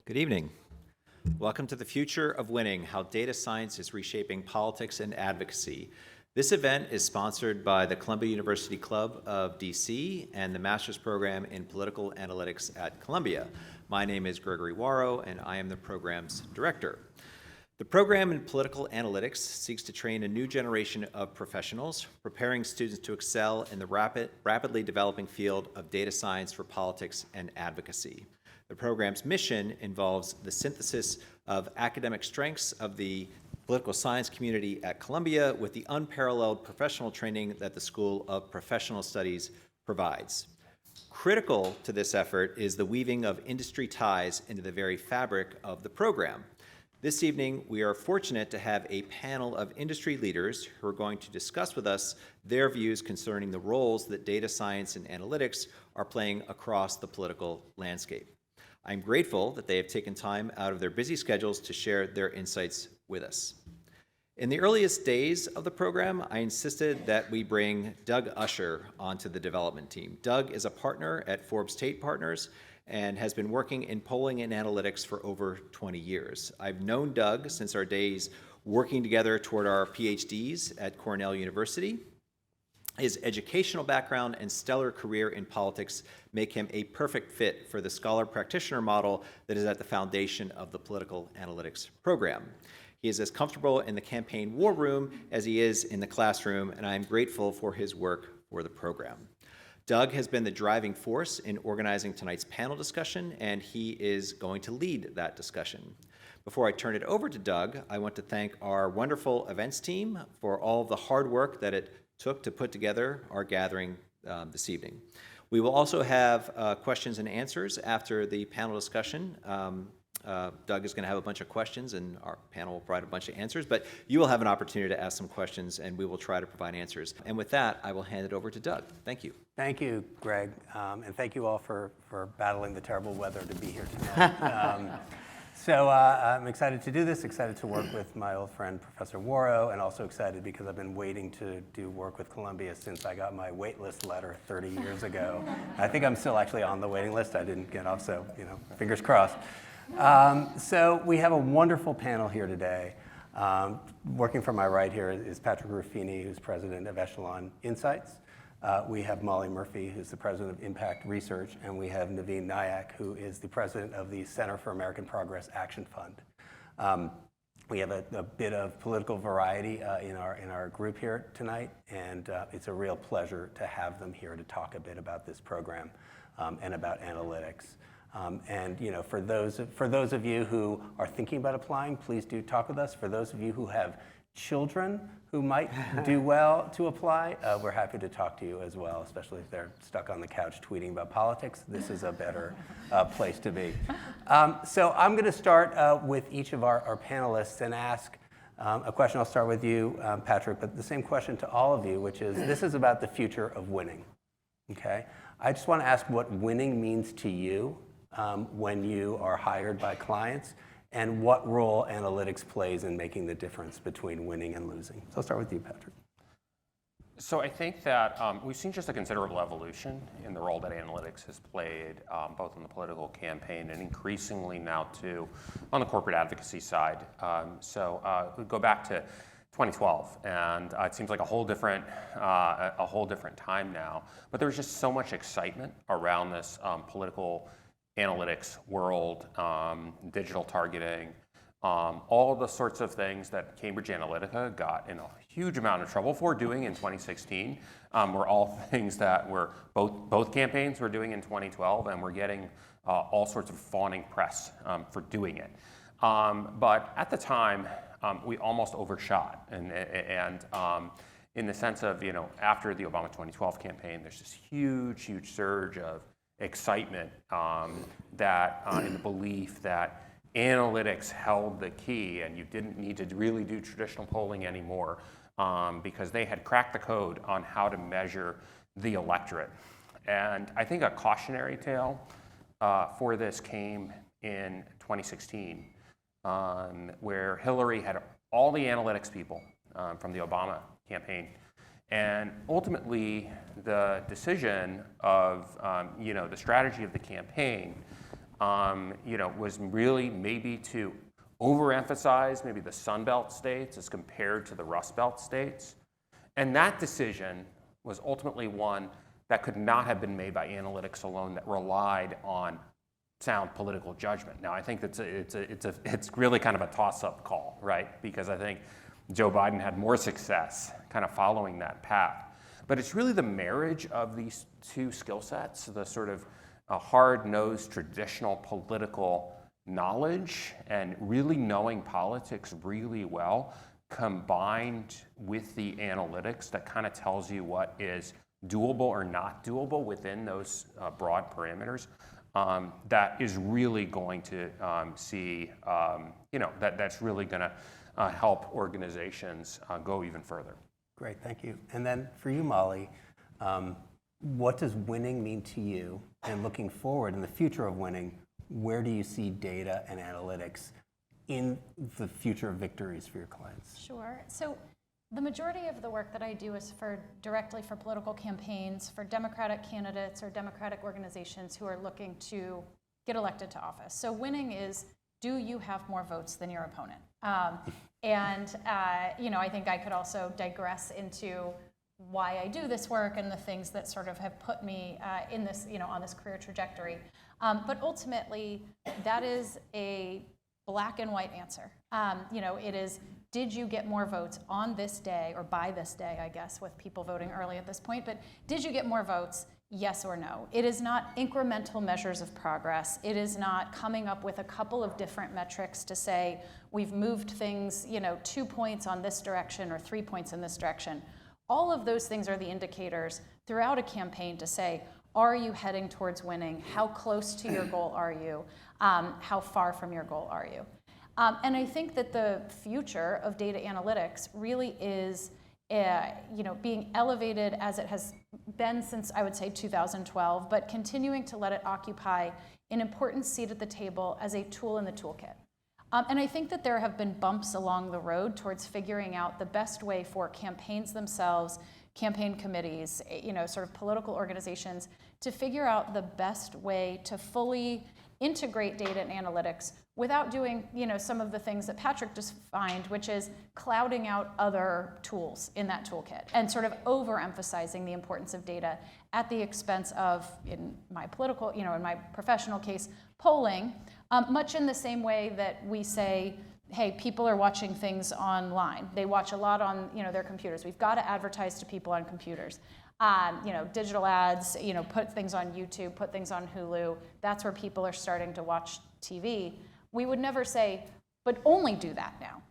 Good evening. Welcome to the Future of Winning, How Data Science is Reshaping Politics and Advocacy. This event is sponsored by the Columbia University Club of DC and the Master's Program in Political Analytics at Columbia. My name is Gregory Warrow, and I am the program's director. The program in Political Analytics seeks to train a new generation of professionals, preparing students to excel in the rapidly developing field of data science for politics and advocacy. The program's mission involves the synthesis of academic strengths of the political science community at Columbia with the unparalleled professional training that the School of Professional Studies provides. Critical to this effort is the weaving of industry ties into the very fabric of the program. This evening, we are fortunate to have a panel of industry leaders who are going to discuss with us their views concerning the roles that data science and analytics are playing across the political landscape. I'm grateful that they have taken time out of their busy schedules to share their insights with us. In the earliest days of the program, I insisted that we bring Doug Usher onto the development team. Doug is a partner at Forbes Tate Partners and has been working in polling and analytics for over 20 years. I've known Doug since our days working together toward our PhDs at Cornell University. His educational background and stellar career in politics make him a perfect fit for the scholar-practitioner model that is at the foundation of the political analytics program. He is as comfortable in the campaign war room as he is in the classroom, and I am grateful for his work for the program. Doug has been the driving force in organizing tonight's panel discussion, and he is going to lead that discussion. Before I turn it over to Doug, I want to thank our wonderful events team for all of the hard work that it took to put together our gathering this evening. We will also have questions and answers after the panel discussion. Doug is going to have a bunch of questions, and our panel will provide a bunch of answers, but you will have an opportunity to ask some questions, and we will try to provide answers. And with that, I will hand it over to Doug. Thank you. Thank you, Greg, and thank you all for battling the terrible weather to be here tonight. So I'm excited to do this, excited to work with my old friend, Professor Warrow, and also excited because I've been waiting to do work with Columbia since I got my waitlist letter 30 years ago. I think I'm still actually on the waiting list. I didn't get off, so fingers crossed. So we have a wonderful panel here today. Working from my right here is Patrick Ruffini, who's president of Echelon Insights. We have Molly Murphy, who's the president of Impact Research, and we have Naveen Nayak, who is the president of the Center for American Progress Action Fund. We have a bit of political variety in our group here tonight, and it's a real pleasure to have them here to talk a bit about this program and about analytics. And for those of you who are thinking about applying, please do talk with us. For those of you who have children who might do well to apply, we're happy to talk to you as well, especially if they're stuck on the couch tweeting about politics. This is a better place to be. So I'm going to start with each of our panelists and ask a question. I'll start with you, Patrick, but the same question to all of you, which is, this is about the future of winning. Okay? I just want to ask what winning means to you when you are hired by clients, and what role analytics plays in making the difference between winning and losing. So I'll start with you, Patrick. So I think that we've seen just a considerable evolution in the role that analytics has played, both in the political campaign and increasingly now too on the corporate advocacy side. We go back to 2012, and it seems like a whole different time now. But there's just so much excitement around this political analytics world, digital targeting, all of the sorts of things that Cambridge Analytica got in a huge amount of trouble for doing in 2016 were all things that were both campaigns were doing in 2012, and we're getting all sorts of fawning press for doing it. But at the time, we almost overshot, and in the sense of, after the Obama 2012 campaign, there's this huge surge of excitement that in the belief that analytics held the key and you didn't need to really do traditional polling anymore because they had cracked the code on how to measure the electorate. And I think a cautionary tale for this came in 2016, where Hillary had all the analytics people from the Obama campaign. And ultimately, the decision of the strategy of the campaign was really maybe to overemphasize maybe the Sun Belt states as compared to the Rust Belt states. And that decision was ultimately one that could not have been made by analytics alone, that relied on sound political judgment. Now, I think it's really kind of a toss-up call, right? Because I think Joe Biden had more success kind of following that path. But it's really the marriage of these two skill sets, the sort of hard-nosed traditional political knowledge and really knowing politics really well, combined with the analytics that kind of tells you what is doable or not doable within those broad parameters, that is really going to that's really going to help organizations go even further. Great, thank you. And then for you, Molly, what does winning mean to you? And looking forward in the future of winning, where do you see data and analytics in the future of victories for your clients? Sure. So the majority of the work that I do is directly for political campaigns, for Democratic candidates or Democratic organizations who are looking to get elected to office. So winning is, do you have more votes than your opponent? I think I could also digress into why I do this work and the things that sort of have put me in this, on this career trajectory. But ultimately, that is a black and white answer. It is, did you get more votes on this day, or by this day, I guess, with people voting early at this point, but did you get more votes, yes or no? It is not incremental measures of progress. It is not coming up with a couple of different metrics to say, we've moved things, 2 points on this direction or 3 points in this direction. All of those things are the indicators throughout a campaign to say, are you heading towards winning? How close to your goal are you? How far from your goal are you? And I think that the future of data analytics really is being elevated as it has been since, I would say, 2012, but continuing to let it occupy an important seat at the table as a tool in the toolkit. And I think that there have been bumps along the road towards figuring out the best way for campaigns themselves, campaign committees, sort of political organizations, to figure out the best way to fully integrate data and analytics without doing, some of the things that Patrick just defined, which is clouding out other tools in that toolkit and sort of overemphasizing the importance of data at the expense of, in my political, in my professional case, polling, much in the same way that we say, hey, people are watching things online. They watch a lot on, their computers. We've got to advertise to people on computers. Digital ads, put things on YouTube, put things on Hulu. That's where people are starting to watch TV. We would never say, but only do that now.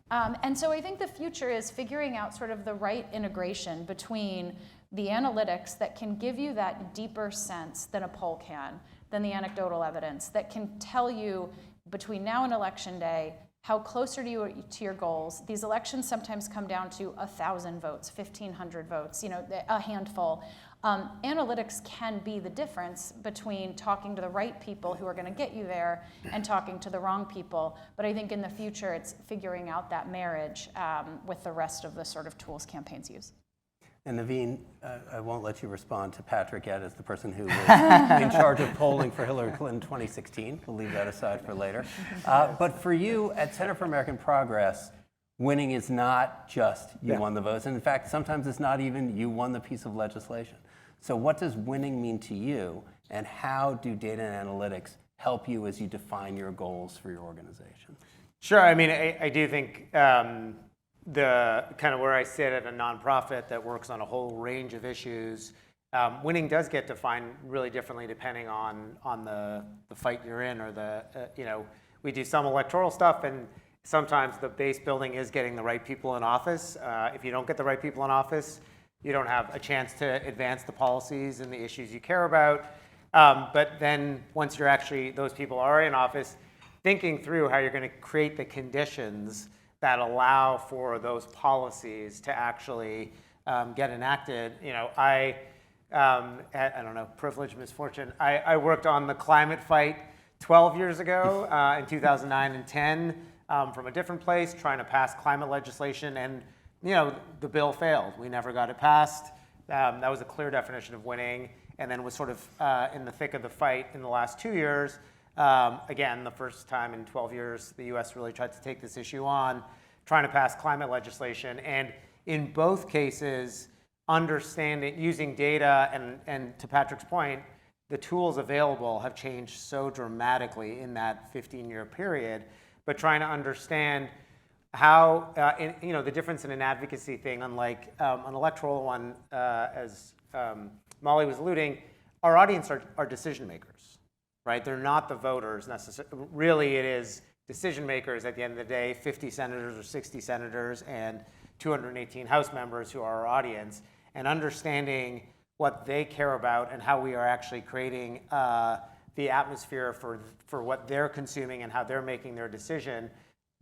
And so I think the future is figuring out sort of the right integration between the analytics that can give you that deeper sense than a poll can, than the anecdotal evidence, that can tell you between now and election day, how close are you to your goals? These elections sometimes come down to 1,000 votes, 1,500 votes, a handful. Analytics can be the difference between talking to the right people who are going to get you there and talking to the wrong people. But I think in the future, it's figuring out that marriage with the rest of the sort of tools campaigns use. And Naveen, I won't let you respond to Patrick yet as the person who was in charge of polling for Hillary Clinton 2016. We'll leave that aside for later. But for you at Center for American Progress, winning is not just you won the votes. And in fact, sometimes it's not even you won the piece of legislation. So what does winning mean to you? And how do data and analytics help you as you define your goals for your organization? Sure. I mean, I do think the kind of where I sit at a nonprofit that works on a whole range of issues, winning does get defined really differently depending on the fight you're in, or we do some electoral stuff, and sometimes the base building is getting the right people in office. If you don't get the right people in office, you don't have a chance to advance the policies and the issues you care about. But then once those people are in office, thinking through how you're going to create the conditions that allow for those policies to actually get enacted. I don't know, privilege, misfortune. I worked on the climate fight 12 years ago in 2009 and 10 from a different place, trying to pass climate legislation, and the bill failed. We never got it passed. That was a clear definition of winning, and then was sort of in the thick of the fight in the last 2 years. Again, the first time in 12 years, the US really tried to take this issue on, trying to pass climate legislation. And in both cases, understanding, using data, and to Patrick's point, the tools available have changed so dramatically in that 15-year period, but trying to understand how, the difference in an advocacy thing, unlike an electoral one, as Molly was alluding, our audience are decision makers, right? They're not the voters necessarily. Really, it is decision makers at the end of the day, 50 senators or 60 senators and 218 House members who are our audience, and understanding what they care about and how we are actually creating the atmosphere for what they're consuming and how they're making their decision.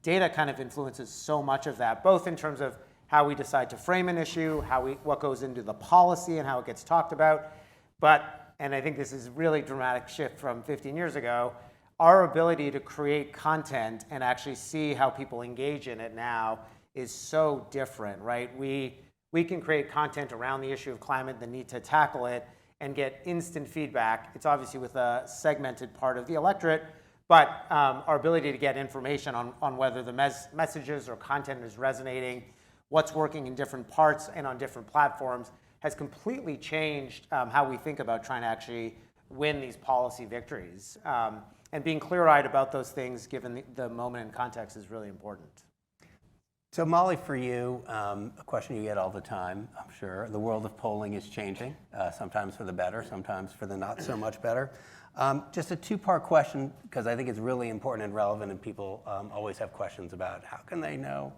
Data kind of influences so much of that, both in terms of how we decide to frame an issue, what goes into the policy and how it gets talked about. But, and I think this is a really dramatic shift from 15 years ago, our ability to create content and actually see how people engage in it now is so different, right? We can create content around the issue of climate, the need to tackle it, and get instant feedback. It's obviously with a segmented part of the electorate, but our ability to get information on whether the messages or content is resonating, what's working in different parts and on different platforms, has completely changed how we think about trying to actually win these policy victories. And being clear-eyed about those things, given the moment and context, is really important. So Molly, for you, a question you get all the time, I'm sure. The world of polling is changing, sometimes for the better, sometimes for the not so much better. Just a two-part question, because I think it's really important and relevant, and people always have questions about how can they know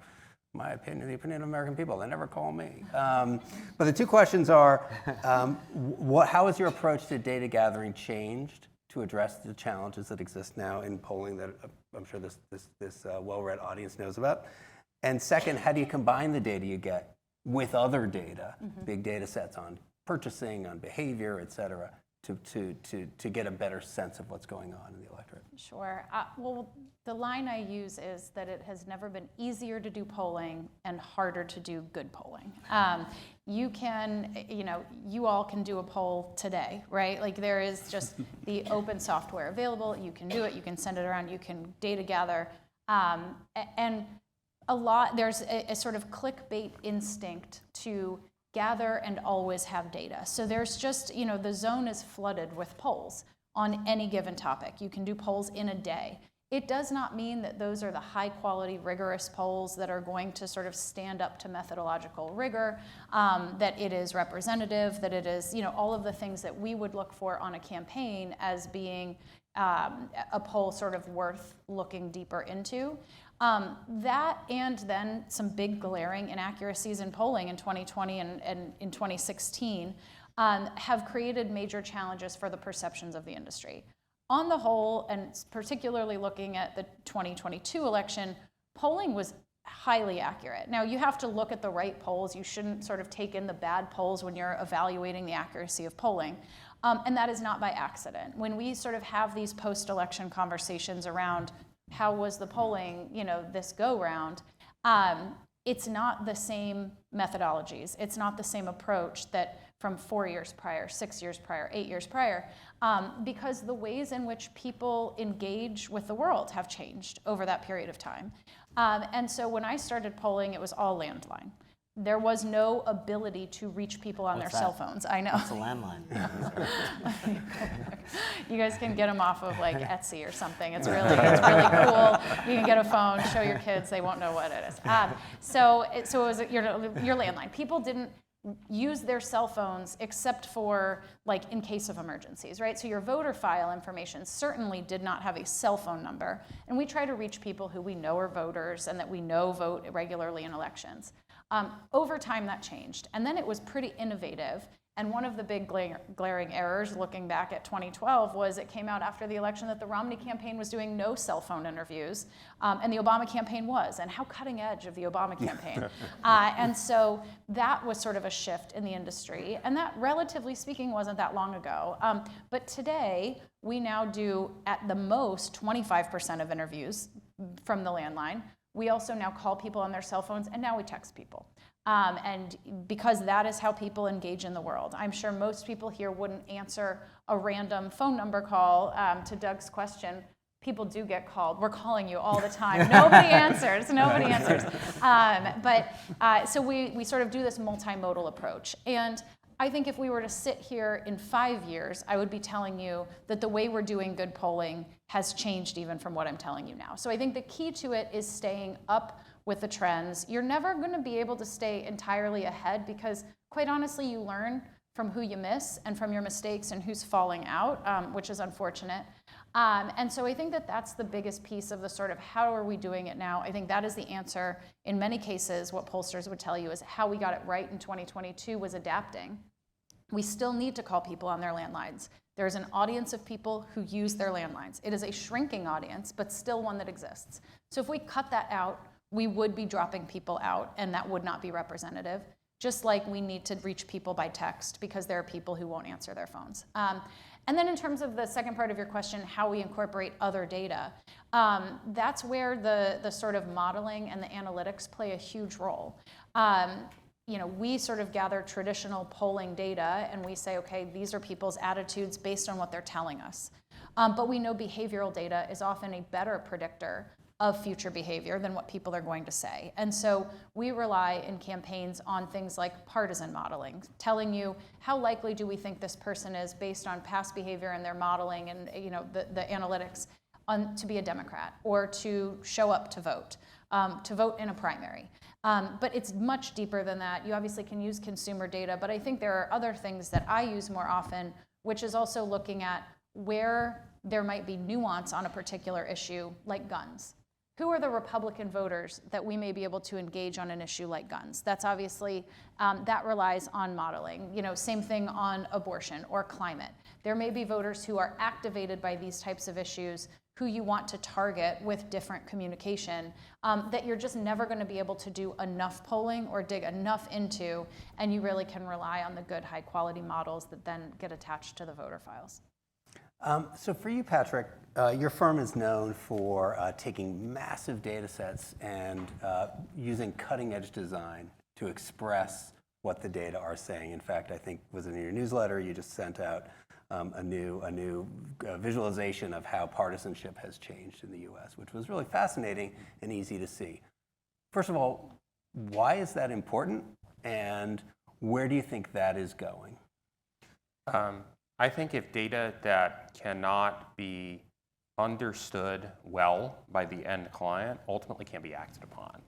my opinion, the opinion of American people. They never call me. But the two questions are, how has your approach to data gathering changed to address the challenges that exist now in polling that I'm sure this well-read audience knows about? And second, how do you combine the data you get with other data, big data sets on purchasing, on behavior, et cetera, to get a better sense of what's going on in the electorate? Sure. Well, the line I use is that it has never been easier to do polling and harder to do good polling. You all can do a poll today, right? Like, there is just the open software available. You can do it. You can send it around. You can data gather. And there's a sort of clickbait instinct to gather and always have data. So there's just, the zone is flooded with polls on any given topic. You can do polls in a day. It does not mean that those are the high quality, rigorous polls that are going to sort of stand up to methodological rigor, that it is representative, that it is, all of the things that we would look for on a campaign as being a poll sort of worth looking deeper into. That, and then some big glaring inaccuracies in polling in 2020 and in 2016 have created major challenges for the perceptions of the industry. On the whole, and particularly looking at the 2022 election, polling was highly accurate. Now, you have to look at the right polls. You shouldn't sort of take in the bad polls when you're evaluating the accuracy of polling. And that is not by accident. When we sort of have these post-election conversations around how was the polling, this go-round, it's not the same methodologies. It's not the same approach that from 4 years prior, 6 years prior, 8 years prior, because the ways in which people engage with the world have changed over that period of time. And so when I started polling, it was all landline. There was no ability to reach people on their cell phones. I know. It's a landline. You guys can get them off of like Etsy or something. It's really cool. You can get a phone, show your kids, they won't know what it is. So it was your landline. People didn't use their cell phones except for like in case of emergencies, right? So your voter file information certainly did not have a cell phone number. And we try to reach people who we know are voters and that we know vote regularly in elections. Over time, that changed. And then it was pretty innovative. And one of the big glaring errors looking back at 2012 was it came out after the election that the Romney campaign was doing no cell phone interviews, and the Obama campaign was. And how cutting edge of the Obama campaign. And so that was sort of a shift in the industry. And that, relatively speaking, wasn't that long ago. But today, we now do, at the most, 25% of interviews from the landline. we also now call people on their cell phones, and now we text people. And because that is how people engage in the world. I'm sure most people here wouldn't answer a random phone number call to Doug's question. People do get called. We're calling you all the time. Nobody answers. Nobody answers. So we sort of do this multimodal approach. And I think if we were to sit here in 5 years, I would be telling you that the way we're doing good polling has changed even from what I'm telling you now. So I think the key to it is staying up with the trends. You're never going to be able to stay entirely ahead because, quite honestly, you learn from who you miss and from your mistakes and who's falling out, which is unfortunate. And so I think that that's the biggest piece of the sort of how are we doing it now. I think that is the answer. In many cases, what pollsters would tell you is how we got it right in 2022 was adapting. We still need to call people on their landlines. There's an audience of people who use their landlines. It is a shrinking audience, but still one that exists. So if we cut that out, we would be dropping people out, and that would not be representative. Just like we need to reach people by text because there are people who won't answer their phones. And then in terms of the second part of your question, how we incorporate other data, that's where the sort of modeling and the analytics play a huge role. We sort of gather traditional polling data and we say, okay, these are people's attitudes based on what they're telling us. But we know behavioral data is often a better predictor of future behavior than what people are going to say. And so we rely in campaigns on things like partisan modeling, telling you how likely do we think this person is based on past behavior and their modeling and the analytics to be a Democrat or to show up to vote in a primary. But it's much deeper than that. You obviously can use consumer data, but I think there are other things that I use more often, which is also looking at where there might be nuance on a particular issue, like guns. Who are the Republican voters that we may be able to engage on an issue like guns? That's obviously, that relies on modeling. Same thing on abortion or climate. There may be voters who are activated by these types of issues who you want to target with different communication that you're just never going to be able to do enough polling or dig enough into, and you really can rely on the good high quality models that then get attached to the voter files. So for you, Patrick, your firm is known for taking massive data sets and using cutting-edge design to express what the data are saying. In fact, I think was in your newsletter, you just sent out a new visualization of how partisanship has changed in the U.S., which was really fascinating and easy to see. First of all, why is that important, and where do you think that is going? I think if data that cannot be understood well by the end client ultimately can't be acted upon.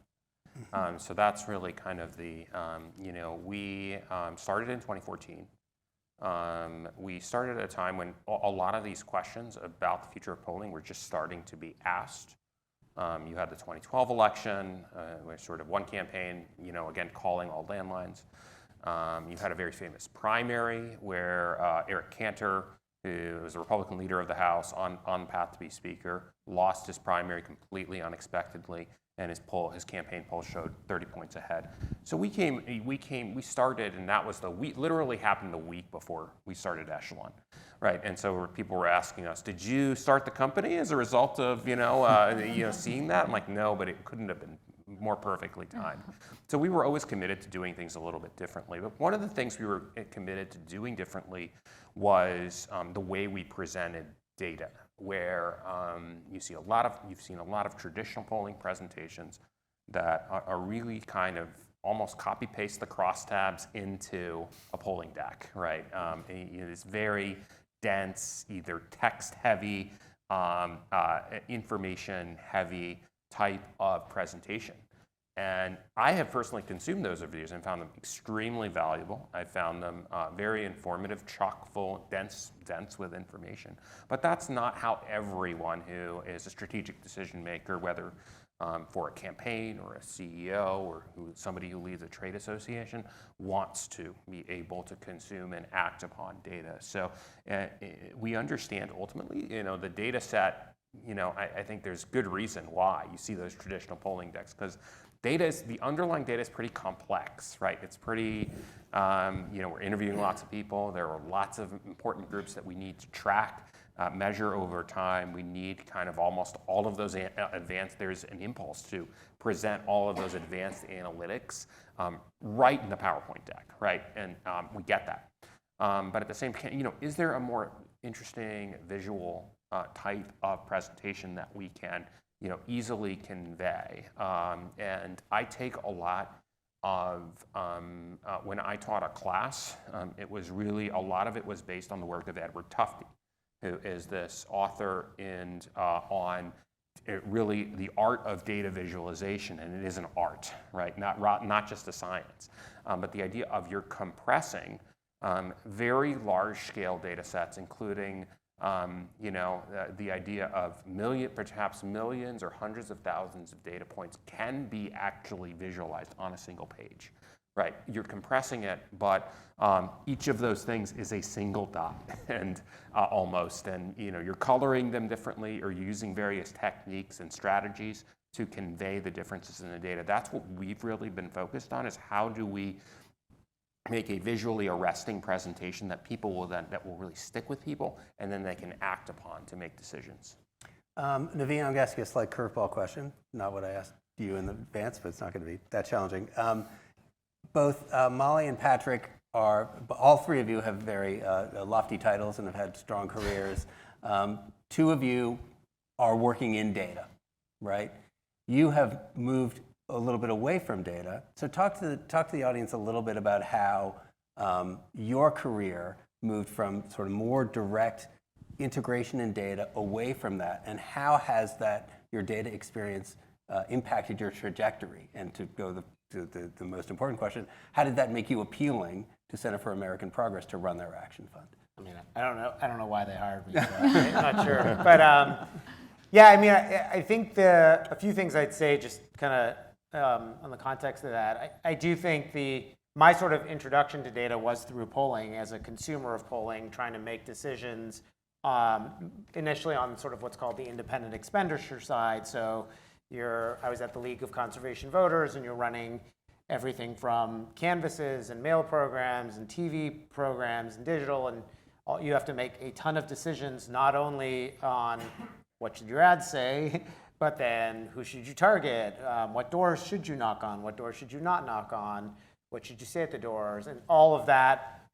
So that's really kind of the, we started in 2014. We started at a time when a lot of these questions about the future of polling were just starting to be asked. You had the 2012 election, where sort of one campaign, again, calling all landlines. You had a very famous primary where Eric Cantor, who was a Republican leader of the House on the path to be Speaker, lost his primary completely unexpectedly, and his campaign poll showed 30 points ahead. So we started, and that was literally happened the week before we started Echelon, right? And so people were asking us, did you start the company as a result of, seeing that? I'm like, no, but it couldn't have been more perfectly timed. So we were always committed to doing things a little bit differently. But one of the things we were committed to doing differently was the way we presented data, where you've seen a lot of traditional polling presentations that are really kind of almost copy-paste the crosstabs into a polling deck, right? It's very dense, either text-heavy, information-heavy type of presentation. And I have personally consumed those over the years and found them extremely valuable. I found them very informative, chock full, dense with information. But that's not how everyone who is a strategic decision maker, whether for a campaign or a CEO or somebody who leads a trade association, wants to be able to consume and act upon data. So we understand ultimately, the data set, I think there's good reason why you see those traditional polling decks, because the underlying data is pretty complex, right? It's pretty, we're interviewing lots of people. There are lots of important groups that we need to track. measure over time. We need kind of almost all of those advanced, there's an impulse to present all of those advanced analytics right in the PowerPoint deck, right? And we get that. But at the same time, is there a more interesting visual type of presentation that we can, easily convey? And I take a lot of, when I taught a class, it was really, a lot of it was based on the work of Edward Tufte, who is this author on really the art of data visualization, and it is an art, right? Not just a science, but the idea of you're compressing very large-scale data sets, including the idea of perhaps millions or hundreds of thousands of data points can be actually visualized on a single page, right? You're compressing it, but each of those things is a single dot, and almost, and you're coloring them differently or using various techniques and strategies to convey the differences in the data. That's what we've really been focused on, is how do we make a visually arresting presentation that that will really stick with people, and then they can act upon to make decisions. Naveen, I'm going to ask you a slight curveball question. Not what I asked you in advance, but it's not going to be that challenging. Both Molly and Patrick all three of you have very lofty titles and have had strong careers. Two of you are working in data, right? You have moved a little bit away from data. So talk to the audience a little bit about how your career moved from sort of more direct integration in data away from that, and how has your data experience impacted your trajectory? And to go to the most important question, how did that make you appealing to Center for American Progress to run their action fund? I mean, I don't know why they hired me. So I'm not sure, but yeah, I mean, I think a few things I'd say, just kind of on the context of that. I do think my sort of introduction to data was through polling, as a consumer of polling, trying to make decisions initially on sort of what's called the independent expenditure side. So I was at the League of Conservation Voters, and you're running everything from canvases and mail programs and TV programs and digital, and you have to make a ton of decisions, not only on what should your ads say, but then who should you target? What doors should you knock on? What doors should you not knock on? What should you say at the doors? And all of that,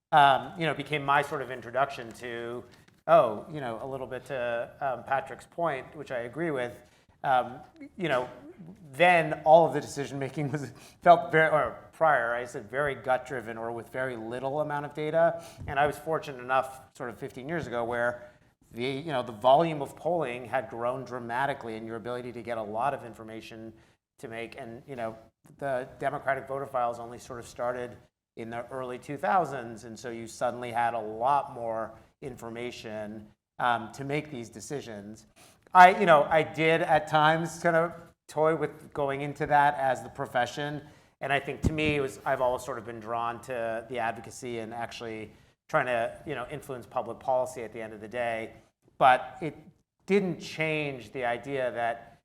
became my sort of introduction to, a little bit to Patrick's point, which I agree with. Then all of the decision making felt very gut driven, or with very little amount of data. And I was fortunate enough, sort of 15 years ago, where the volume of polling had grown dramatically, and your ability to get a lot of information to make, and the Democratic voter files only sort of started in the early 2000s, and so you suddenly had a lot more information to make these decisions. I did at times kind of toy with going into that as the profession, and I think to me I've always sort of been drawn to the advocacy and actually trying to influence public policy at the end of the day. But it didn't change the idea that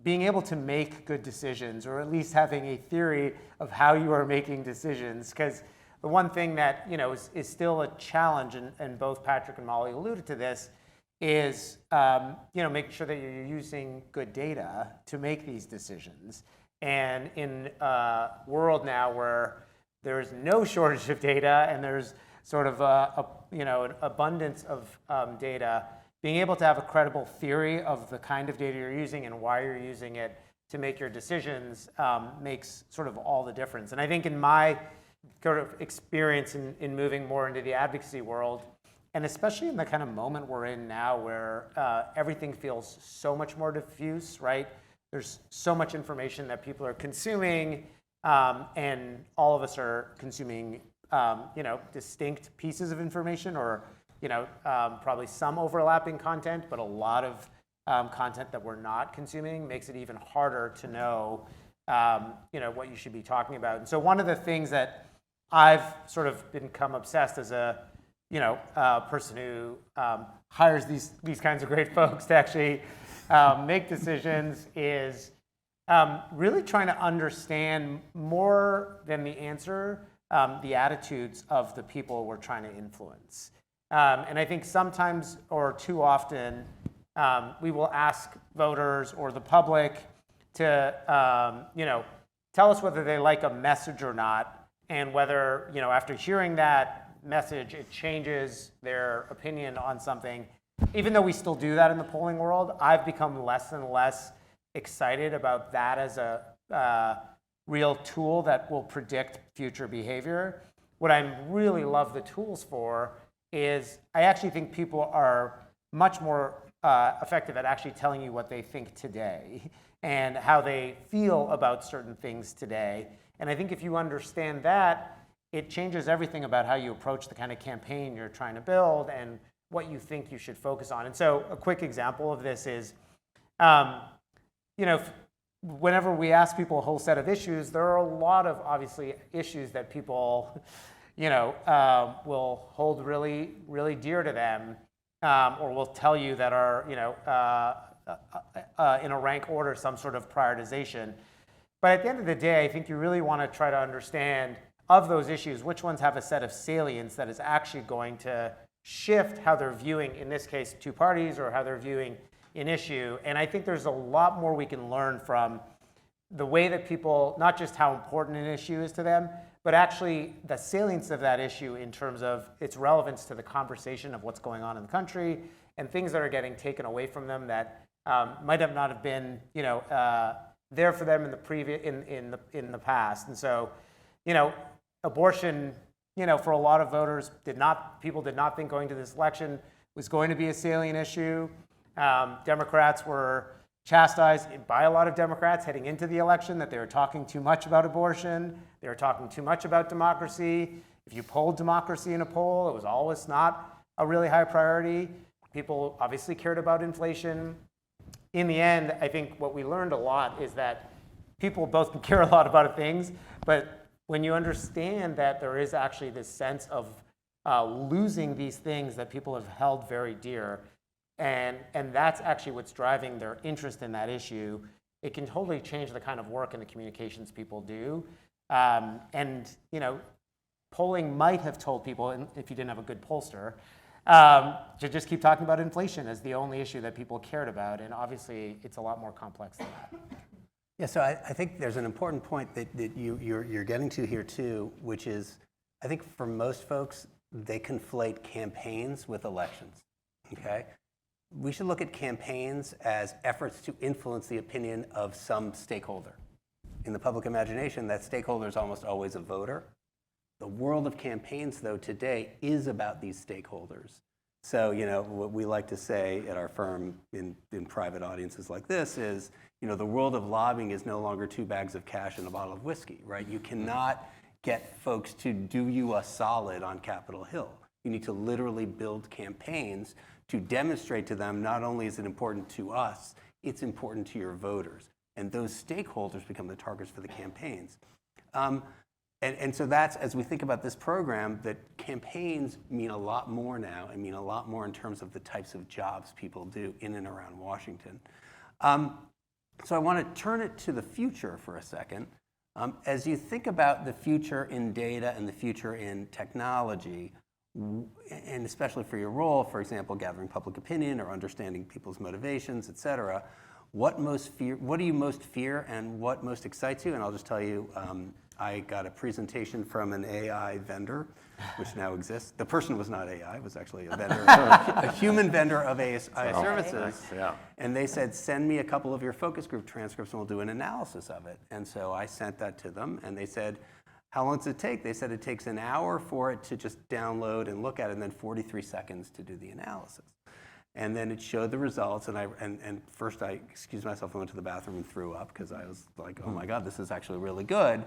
being able to make good decisions, or at least having a theory of how you are making decisions, because the one thing that is still a challenge, and both Patrick and Molly alluded to this, is making sure that you're using good data to make these decisions. And in a world now where there's no shortage of data, and there's sort of an abundance of data, being able to have a credible theory of the kind of data you're using and why you're using it to make your decisions makes sort of all the difference. And I think in my sort of experience in moving more into the advocacy world, and especially in the kind of moment we're in now, where everything feels so much more diffuse, right? There's so much information that people are consuming, and all of us are consuming distinct pieces of information, or probably some overlapping content, but a lot of content that we're not consuming makes it even harder to know what you should be talking about. And so one of the things that I've sort of become obsessed as a person who hires these kinds of great folks to actually make decisions is really trying to understand, more than the answer, the attitudes of the people we're trying to influence. And I think sometimes or too often, we will ask voters or the public to, tell us whether they like a message or not, and whether, after hearing that message, it changes their opinion on something. Even though we still do that in the polling world, I've become less and less excited about that as a real tool that will predict future behavior. What I really love the tools for is I actually think people are much more effective at actually telling you what they think today and how they feel about certain things today. And I think if you understand that, it changes everything about how you approach the kind of campaign you're trying to build and what you think you should focus on. And so a quick example of this is, whenever we ask people a whole set of issues, there are a lot of obviously issues that people, will hold really, really dear to them, or will tell you that are, in a rank order, some sort of prioritization. But at the end of the day, I think you really want to try to understand of those issues, which ones have a set of salience that is actually going to shift how they're viewing, in this case, two parties, or how they're viewing an issue. And I think there's a lot more we can learn from the way that people, not just how important an issue is to them, but actually the salience of that issue in terms of its relevance to the conversation of what's going on in the country and things that are getting taken away from them that might have not have been, there for them in the in the past. And so, abortion, for a lot of voters, people did not think going to this election was going to be a salient issue. Democrats were chastised by a lot of Democrats heading into the election that they were talking too much about abortion. They were talking too much about democracy. If you polled democracy in a poll, it was always not a really high priority. People obviously cared about inflation. In the end, I think what we learned a lot is that people both care a lot about things, but when you understand that there is actually this sense of losing these things that people have held very dear, and that's actually what's driving their interest in that issue, it can totally change the kind of work and the communications people do. Polling might have told people, and if you didn't have a good pollster, to just keep talking about inflation as the only issue that people cared about, and obviously it's a lot more complex than that. Yeah, so I think there's an important point that you're getting to here too, which is, I think for most folks, they conflate campaigns with elections, okay? We should look at campaigns as efforts to influence the opinion of some stakeholder. In the public imagination, that stakeholder is almost always a voter. The world of campaigns, though, today is about these stakeholders. So, what we like to say at our firm in private audiences like this is, the world of lobbying is no longer 2 bags of cash and a bottle of whiskey, right? You cannot get folks to do you a solid on Capitol Hill. You need to literally build campaigns to demonstrate to them not only is it important to us, it's important to your voters. And those stakeholders become the targets for the campaigns. And so that's, as we think about this program, that campaigns mean a lot more now and mean a lot more in terms of the types of jobs people do in and around Washington. So I want to turn it to the future for a second. As you think about the future in data and the future in technology, and especially for your role, for example, gathering public opinion or understanding people's motivations, et cetera, what do you most fear and what most excites you? And I'll just tell you, I got a presentation from an AI vendor, which now exists. The person was not AI, it was actually a vendor, a human vendor of AI services. Yeah. And they said, send me a couple of your focus group transcripts and we'll do an analysis of it. And so I sent that to them and they said, how long does it take? They said it takes an hour for it to just download and look at it, and then 43 seconds to do the analysis. And then it showed the results, and first I excused myself and went to the bathroom and threw up because I was like, oh my God, this is actually really good.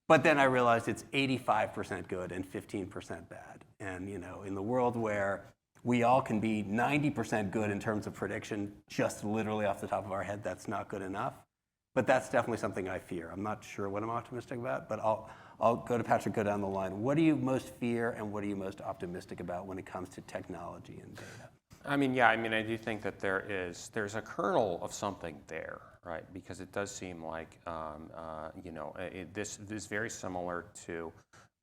But then I realized it's 85% good and 15% bad. And in the world where we all can be 90% good in terms of prediction, just literally off the top of our head, that's not good enough. But that's definitely something I fear. I'm not sure what I'm optimistic about, but I'll go to Patrick, go down the line. What do you most fear and what are you most optimistic about when it comes to technology and data? I do think that there's a kernel of something there, right? Because it does seem like, this is very similar to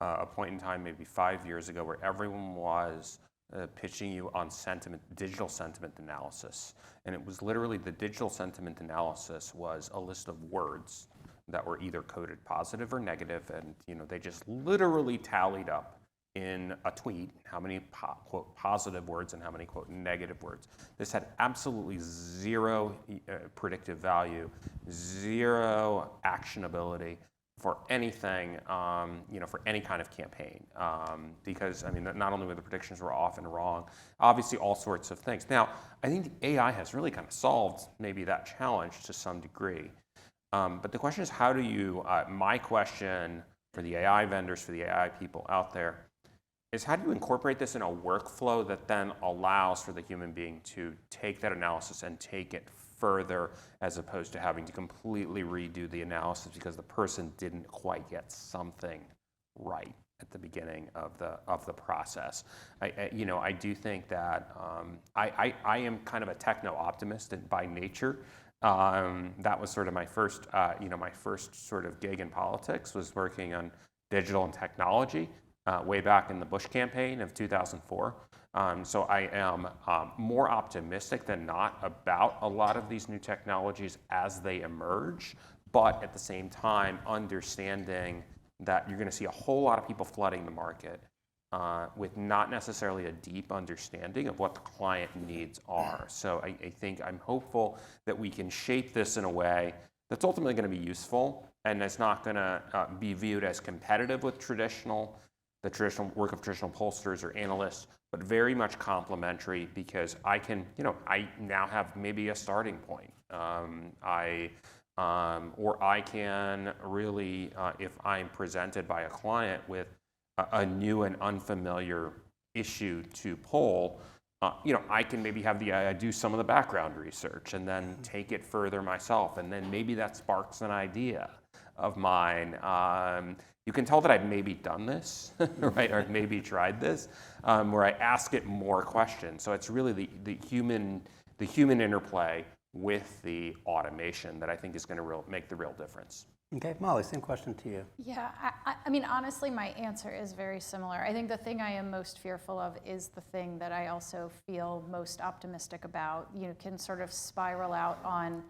a point in time maybe 5 years ago where everyone was pitching you on digital sentiment analysis. And it was literally the digital sentiment analysis was a list of words that were either coded positive or negative, and they just literally tallied up in a tweet how many quote positive words and how many quote negative words. This had absolutely zero predictive value, zero actionability for anything, for any kind of campaign. Because not only were the predictions were often wrong, obviously all sorts of things. Now, I think the AI has really kind of solved maybe that challenge to some degree. But the question is, how do you, my question for the AI vendors, for the AI people out there, is how do you incorporate this in a workflow that then allows for the human being to take that analysis and take it further, as opposed to having to completely redo the analysis because the person didn't quite get something right at the beginning of the process. I do think that I am kind of a techno optimist by nature. That was sort of my first sort of gig in politics, was working on digital and technology way back in the Bush campaign of 2004. So I am more optimistic than not about a lot of these new technologies as they emerge, but at the same time understanding that you're going to see a whole lot of people flooding the market with not necessarily a deep understanding of what the client needs are. So I think I'm hopeful that we can shape this in a way that's ultimately going to be useful, and it's not going to be viewed as competitive with the traditional work of traditional pollsters or analysts, but very much complementary, because I now have maybe a starting point. Or I can really, if I'm presented by a client with a new and unfamiliar issue to poll, I can maybe have do some of the background research and then take it further myself, and then maybe that sparks an idea of mine. You can tell that I've maybe done this, right, or maybe tried this, where I ask it more questions. So it's really the human interplay with the automation that I think is going to make the real difference. Okay, Molly, same question to you. Yeah, I mean, honestly, my answer is very similar. I think the thing I am most fearful of is the thing that I also feel most optimistic about. You can sort of spiral out on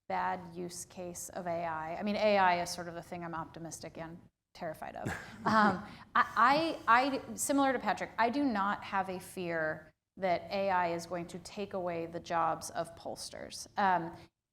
bad use case of AI. I mean, AI is sort of the thing I'm optimistic and terrified of. I similar to Patrick, I do not have a fear that AI is going to take away the jobs of pollsters.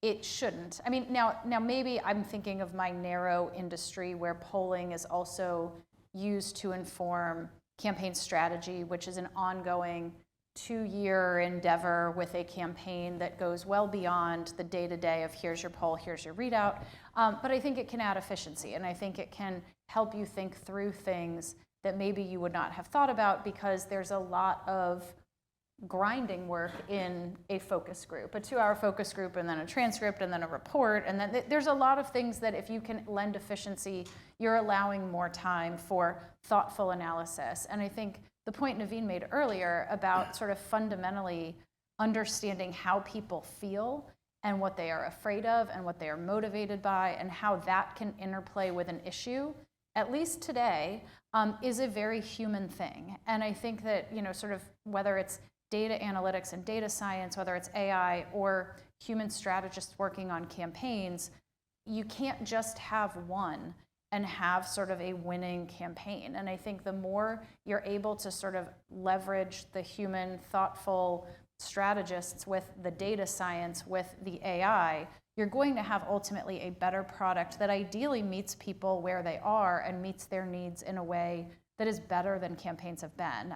It shouldn't. I mean, now maybe I'm thinking of my narrow industry where polling is also used to inform campaign strategy, which is an ongoing 2-year endeavor with a campaign that goes well beyond the day-to-day of here's your poll, here's your readout. But I think it can add efficiency, and I think it can help you think through things that maybe you would not have thought about, because there's a lot of grinding work in a focus group, a 2-hour focus group, and then a transcript, and then a report, and then there's a lot of things that if you can lend efficiency, you're allowing more time for thoughtful analysis. And I think the point Naveen made earlier about sort of fundamentally understanding how people feel and what they are afraid of and what they are motivated by and how that can interplay with an issue, at least today, is a very human thing. And I think that, sort of whether it's data analytics and data science, whether it's AI or human strategists working on campaigns, you can't just have one and have sort of a winning campaign. And I think the more you're able to sort of leverage the human, thoughtful strategists with the data science, with the AI, you're going to have ultimately a better product that ideally meets people where they are and meets their needs in a way that is better than campaigns have been.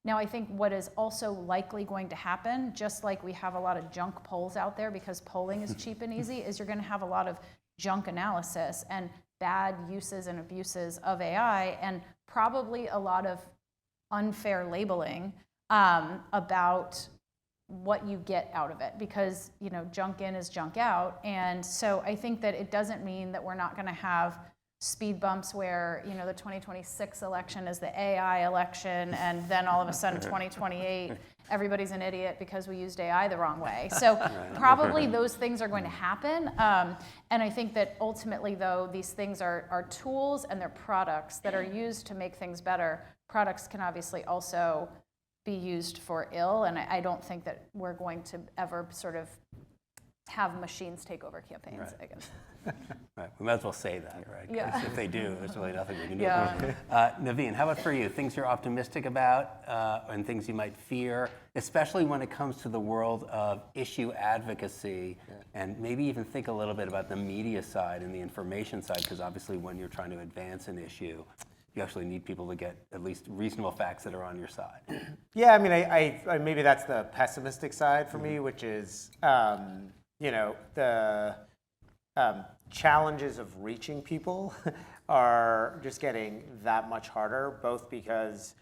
Now, I think what is also likely going to happen, just like we have a lot of junk polls out there because polling is cheap and easy, is you're going to have a lot of junk analysis and bad uses and abuses of AI, and probably a lot of unfair labeling about what you get out of it, because junk in is junk out. And so I think that it doesn't mean that we're not going to have speed bumps where the 2026 election is the AI election, and then all of a sudden 2028 everybody's an idiot because we used AI the wrong way. So probably those things are going to happen. And I think that ultimately, though, these things are tools and they're products that are used to make things better. Products can obviously also be used for ill, and I don't think that we're going to ever sort of have machines take over campaigns, Right. I guess. Right. We might as well say that, right? 'Cause Yeah. if they do, there's really nothing we can do. Yeah. Naveen, how about for you? Things you're optimistic about and things you might fear, especially when it comes to the world of issue advocacy, and maybe even think a little bit about the media side and the information side, because obviously when you're trying to advance an issue, you actually need people to get at least reasonable facts that are on your side. Yeah, I mean, I maybe that's the pessimistic side for me, which is, the challenges of reaching people are just getting that much harder, both because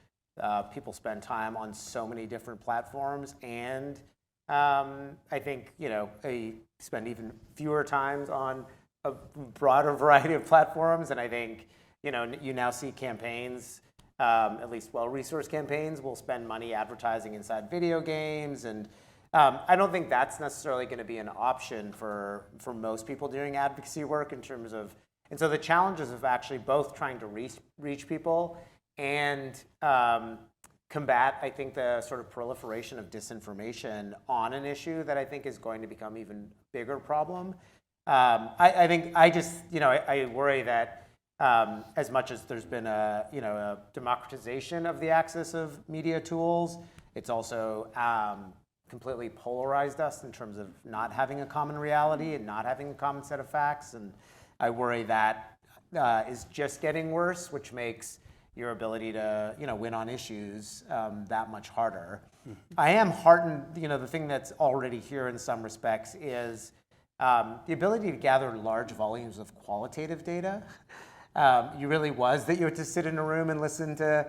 people spend time on so many different platforms, and I think, they spend even fewer times on a broader variety of platforms, and I think, you now see campaigns, at least well-resourced campaigns, will spend money advertising inside video games, and I don't think that's necessarily going to be an option for most people doing advocacy work in terms of, and so the challenges of actually both trying to reach people and combat, I think, the sort of proliferation of disinformation on an issue that I think is going to become even bigger problem. I think I worry that as much as there's been a democratization of the access of media tools, it's also completely polarized us in terms of not having a common reality and not having a common set of facts. And I worry that is just getting worse, which makes your ability to win on issues that much harder. I am heartened. The thing that's already here in some respects is the ability to gather large volumes of qualitative data. You really was that you had to sit in a room and listen to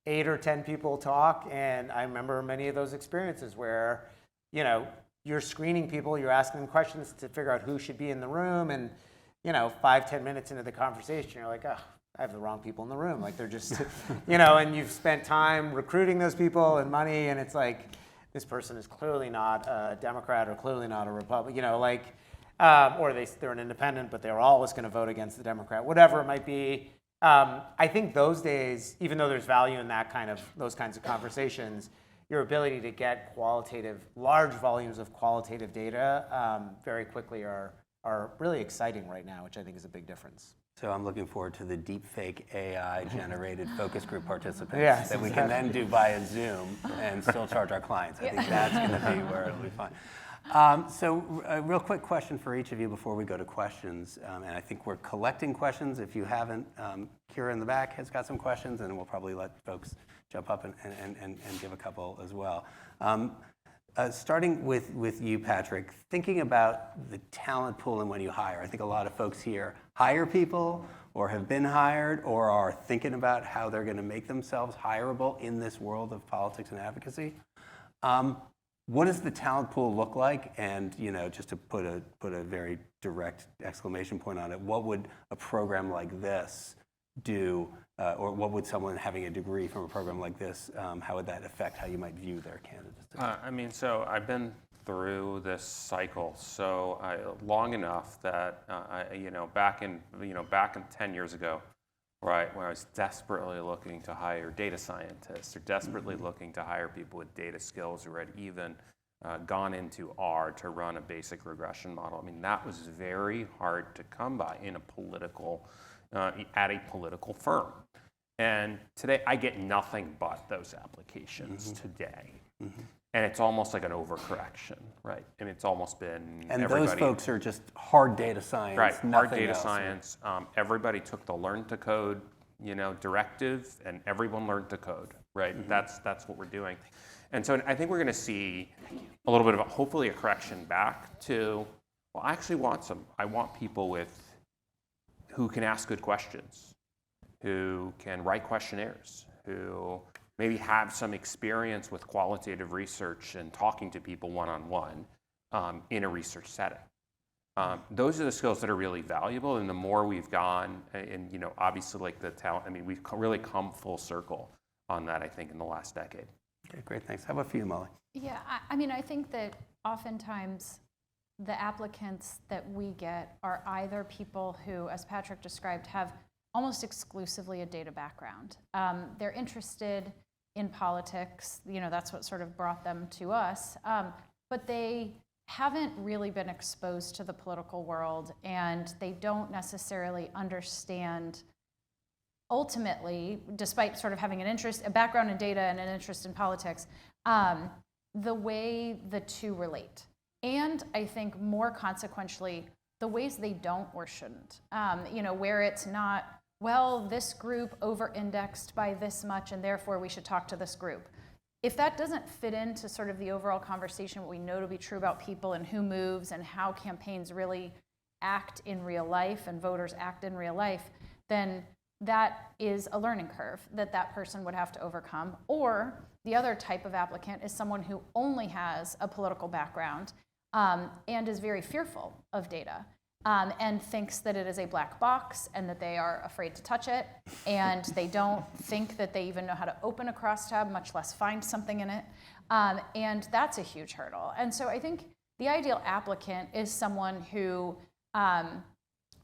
8 or 10 people talk, and I remember many of those experiences where, you're screening people, you're asking them questions to figure out who should be in the room, and 5-10 minutes into the conversation, you're like, oh, I have the wrong people in the room. Like they're just, and you've spent time recruiting those people and money, and it's like, this person is clearly not a Democrat or clearly not a Republican, or they're an independent, but they're always going to vote against the Democrat, whatever it might be. I think those days, even though there's value in those kinds of conversations, your ability to get large volumes of qualitative data very quickly are really exciting right now, which I think is a big difference. So I'm looking forward to the deepfake AI-generated focus group participants that we can then do via Zoom and still charge our clients. I think that's going to be where it'll be fun. So a real quick question for each of you before we go to questions. And I think we're collecting questions. If you haven't, Kira in the back has got some questions, and we'll probably let folks jump up and give a couple as well. Starting with you, Patrick, thinking about the talent pool and when you hire. I think a lot of folks here hire people or have been hired or are thinking about how they're going to make themselves hireable in this world of politics and advocacy. What does the talent pool look like? And just to put a very direct exclamation point on it, what would a program like this do, or what would someone having a degree from a program like this, how would that affect how you might view their candidates? So I've been through this cycle long enough that back in 10 years ago, right, when I was desperately looking to hire data scientists or desperately looking to hire people with data skills who had even gone into R to run a basic regression model. I mean, that was very hard to come by in a political at a political firm. And today I get nothing but those applications today. And it's almost like an overcorrection, right? And it's almost been And those folks are just hard data science, right? Hard data else. Science. Everybody took the learn to code, directive, and everyone learned to code, right? That's what we're doing. And so I think we're going to see a little bit of hopefully a correction back to, well, I actually I want people who can ask good questions, who can write questionnaires, who maybe have some experience with qualitative research and talking to people one-on-one in a research setting. Those are the skills that are really valuable, and the more we've gone, and obviously like the talent, I mean, we've really come full circle on that, I think, in the last decade. Okay, great, thanks. How about for you, Molly? Yeah, I think that oftentimes the applicants that we get are either people who, as Patrick described, have almost exclusively a data background. They're interested in politics. That's what sort of brought them to us. But they haven't really been exposed to the political world, and they don't necessarily understand, ultimately, despite sort of having a background in data and an interest in politics, the way the two relate. And I think more consequentially, the ways they don't or shouldn't. Where it's not, well, this group over-indexed by this much, and therefore we should talk to this group. If that doesn't fit into sort of the overall conversation, what we know to be true about people and who moves and how campaigns really act in real life and voters act in real life, then that is a learning curve that person would have to overcome. Or the other type of applicant is someone who only has a political background and is very fearful of data. And thinks that it is a black box and that they are afraid to touch it, and they don't think that they even know how to open a crosstab, much less find something in it. And that's a huge hurdle. And so I think the ideal applicant is someone who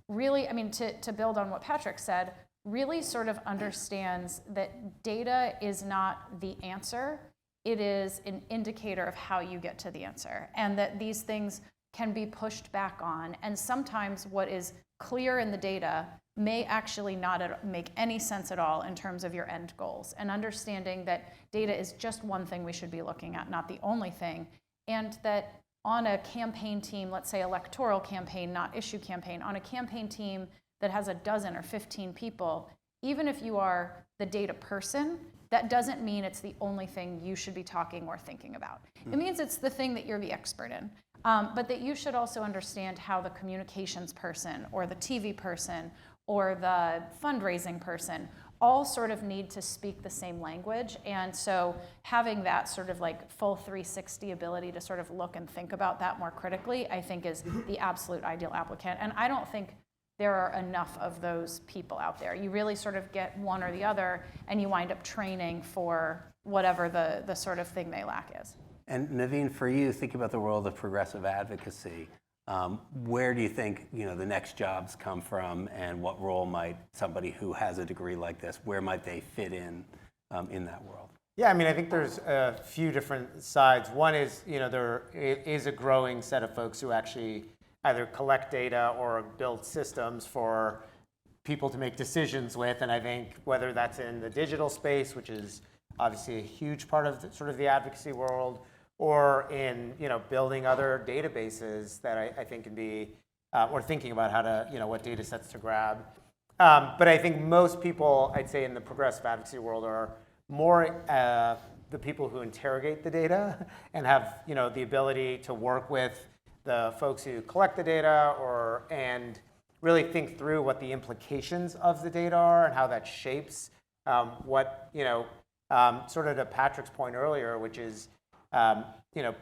really, to build on what Patrick said, really sort of understands that data is not the answer. It is an indicator of how you get to the answer, and that these things can be pushed back on. And sometimes what is clear in the data may actually not make any sense at all in terms of your end goals. And understanding that data is just one thing we should be looking at, not the only thing. And that on a campaign team, let's say electoral campaign, not issue campaign, on a campaign team that has a dozen or 15 people, even if you are the data person, that doesn't mean it's the only thing you should be talking or thinking about. It means it's the thing that you're the expert in. But that you should also understand how the communications person or the TV person or the fundraising person all sort of need to speak the same language. And so having that sort of like full 360 ability to sort of look and think about that more critically, I think is the absolute ideal applicant. And I don't think there are enough of those people out there. You really sort of get one or the other, and you wind up training for whatever the sort of thing they lack is. And Naveen, for you, think about the world of progressive advocacy. Where do you think the next jobs come from, and what role might somebody who has a degree like this, where might they fit in that world? Yeah, I think there's a few different sides. One is, there is a growing set of folks who actually either collect data or build systems for people to make decisions with. And I think whether that's in the digital space, which is obviously a huge part of the advocacy world, or in building other databases that I think can be, or thinking about how to, what data sets to grab. But I think most people, I'd say in the progressive advocacy world, are more the people who interrogate the data and have the ability to work with the folks who collect the data and really think through what the implications of the data are and how that shapes what, sort of to Patrick's point earlier, which is,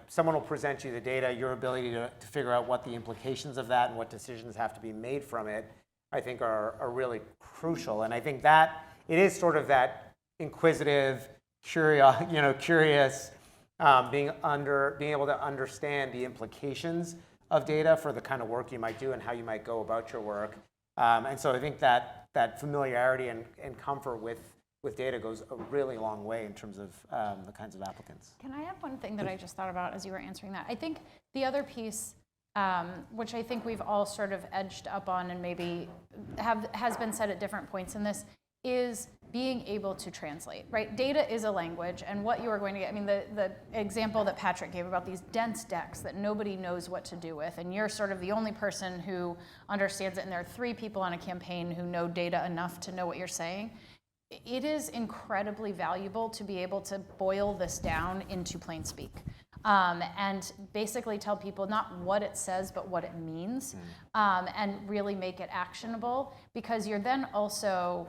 someone will present you the data, your ability to figure out what the implications of that and what decisions have to be made from it, I think are really crucial. And I think that it is sort of that inquisitive, curious, being able to understand the implications of data for the kind of work you might do and how you might go about your work. And so I think that familiarity and comfort with data goes a really long way in terms of the kinds of applicants. Can I add one thing that I just thought about as you were answering that? I think the other piece, which I think we've all sort of edged up on and maybe has been said at different points in this, is being able to translate, right? Data is a language, and what you are going to get, the example that Patrick gave about these dense decks that nobody knows what to do with, and you're sort of the only person who understands it, and there are 3 people on a campaign who know data enough to know what you're saying. It is incredibly valuable to be able to boil this down into plain speak. And basically tell people not what it says, but what it means, and really make it actionable, because you're then also,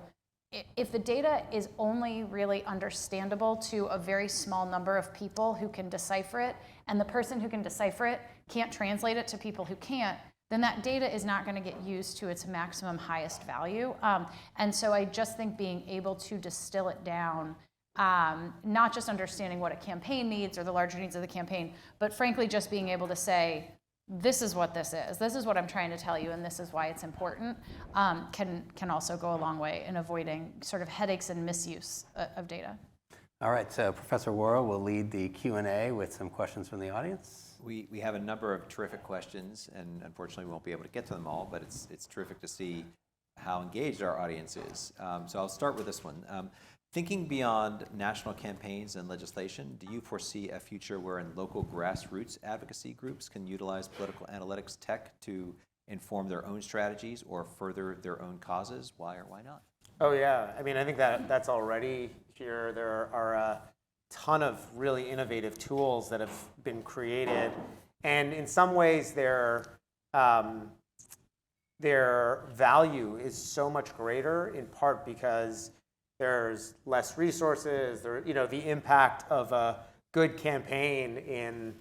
if the data is only really understandable to a very small number of people who can decipher it, and the person who can decipher it can't translate it to people who can't, then that data is not going to get used to its maximum highest value. And so I just think being able to distill it down, not just understanding what a campaign needs or the larger needs of the campaign, but frankly just being able to say, this is what this is what I'm trying to tell you, and this is why it's important, can also go a long way in avoiding sort of headaches and misuse of data. All right, so Professor Worrell will lead the Q&A with some questions from the audience. We have a number of terrific questions, and unfortunately we won't be able to get to them all, but it's terrific to see how engaged our audience is. So I'll start with this one. Thinking beyond national campaigns and legislation, do you foresee a future wherein local grassroots advocacy groups can utilize political analytics tech to inform their own strategies or further their own causes? Why or why not? Oh yeah, I mean, I think that's already here. There are a ton of really innovative tools that have been created, and in some ways their value is so much greater, in part because there's less resources. The impact of a good campaign in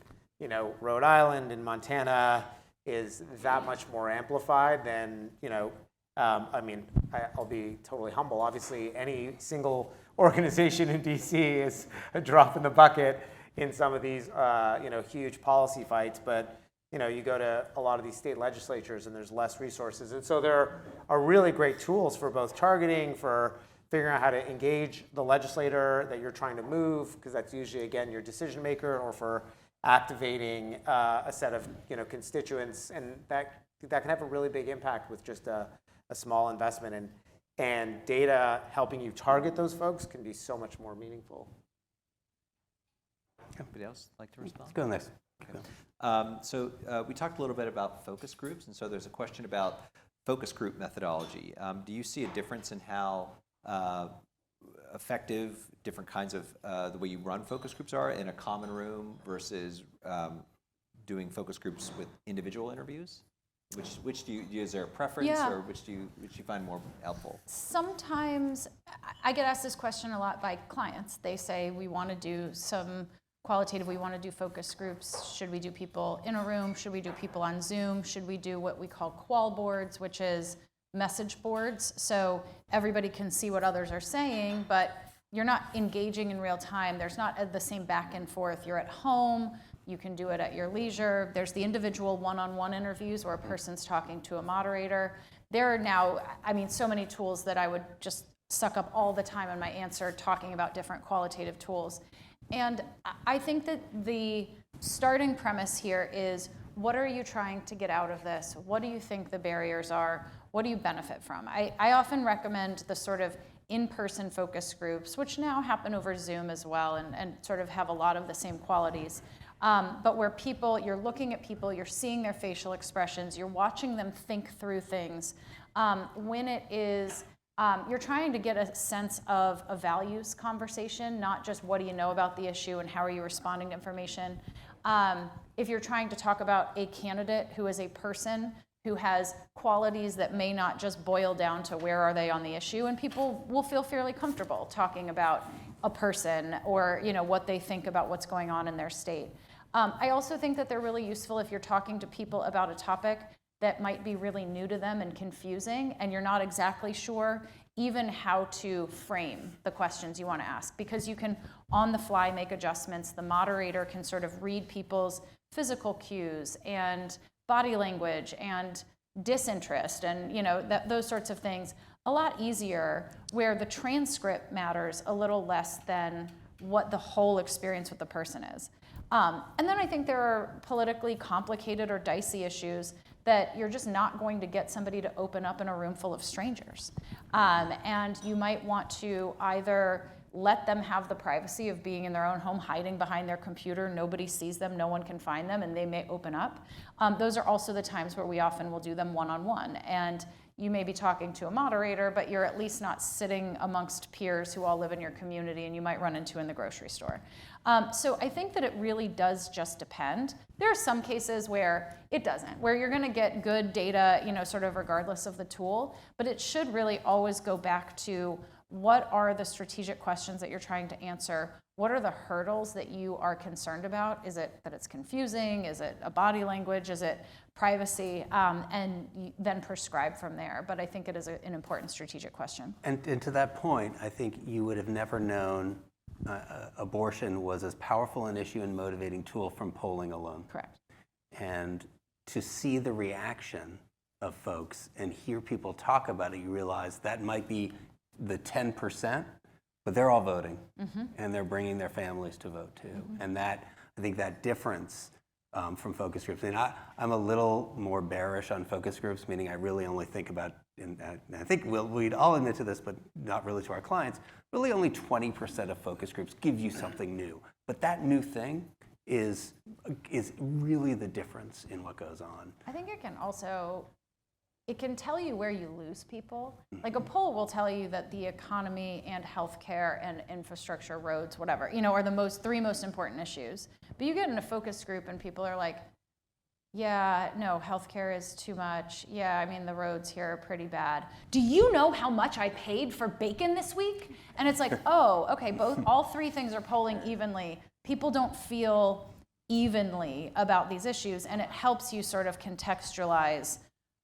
Rhode Island and Montana is that much more amplified than I mean, I'll be totally humble. Obviously, any single organization in DC is a drop in the bucket in some of these huge policy fights. But you go to a lot of these state legislatures and there's less resources, and so there are really great tools for both targeting, for figuring out how to engage the legislator that you're trying to move, because that's usually, again, your decision maker, or for activating a set of constituents, and that can have a really big impact with just a small investment, and data helping you target those folks can be so much more meaningful. Anybody else like to respond? Let's go next. So we talked a little bit about focus groups, and so there's a question about focus group methodology. Do you see a difference in how effective different kinds of the way you run focus groups are in a common room versus doing focus groups with individual interviews? Which do you, is there a preference, or which do you find more helpful? Sometimes I get asked this question a lot by clients. They say, we want to do some qualitative, we want to do focus groups. Should we do people in a room? Should we do people on Zoom? Should we do what we call qual boards, which is message boards? So everybody can see what others are saying, but you're not engaging in real time. There's not the same back and forth. You're at home. You can do it at your leisure. There's the individual one-on-one interviews where a person's talking to a moderator. There are now, I mean, so many tools that I would just suck up all the time in my answer talking about different qualitative tools. And I think that the starting premise here is, what are you trying to get out of this? What do you think the barriers are? What do you benefit from? I often recommend the sort of in-person focus groups, which now happen over Zoom as well, and sort of have a lot of the same qualities. But where you're looking at people, you're seeing their facial expressions, you're watching them think through things. When it is, you're trying to get a sense of a values conversation, not just what do you know about the issue and how are you responding to information. If you're trying to talk about a candidate who is a person who has qualities that may not just boil down to where are they on the issue, and people will feel fairly comfortable talking about a person or what they think about what's going on in their state. I also think that they're really useful if you're talking to people about a topic that might be really new to them and confusing, and you're not exactly sure even how to frame the questions you want to ask, because you can on the fly make adjustments. The moderator can sort of read people's physical cues and body language and disinterest and those sorts of things a lot easier, where the transcript matters a little less than what the whole experience with the person is. And then I think there are politically complicated or dicey issues that you're just not going to get somebody to open up in a room full of strangers. And you might want to either let them have the privacy of being in their own home, hiding behind their computer. Nobody sees them, no one can find them, and they may open up. Those are also the times where we often will do them one-on-one. And you may be talking to a moderator, but you're at least not sitting amongst peers who all live in your community and you might run into in the grocery store. So I think that it really does just depend. There are some cases where it doesn't, where you're going to get good data, sort of regardless of the tool, but it should really always go back to, what are the strategic questions that you're trying to answer? What are the hurdles that you are concerned about? Is it that it's confusing? Is it a body language? Is it privacy? And then prescribe from there. But I think it is an important strategic question. And to that point, I think you would have never known abortion was as powerful an issue and motivating tool from polling alone. Correct. And to see the reaction of folks and hear people talk about it, you realize that might be the 10%, but they're all voting, and they're bringing their families to vote too. And that, I think that difference from focus groups, and I'm a little more bearish on focus groups, meaning I really only think about, and I think we'd all admit to this, but not really to our clients, really only 20% of focus groups give you something new. But that new thing is really the difference in what goes on. I think it can tell you where you lose people. Like a poll will tell you that the economy and healthcare and infrastructure, roads, whatever, are the three most important issues. But you get in a focus group and people are like, yeah, no, healthcare is too much. Yeah, I mean, the roads here are pretty bad. Do you know how much I paid for bacon this week? And it's like, oh, okay, all three things are polling evenly. People don't feel evenly about these issues, and it helps you sort of contextualize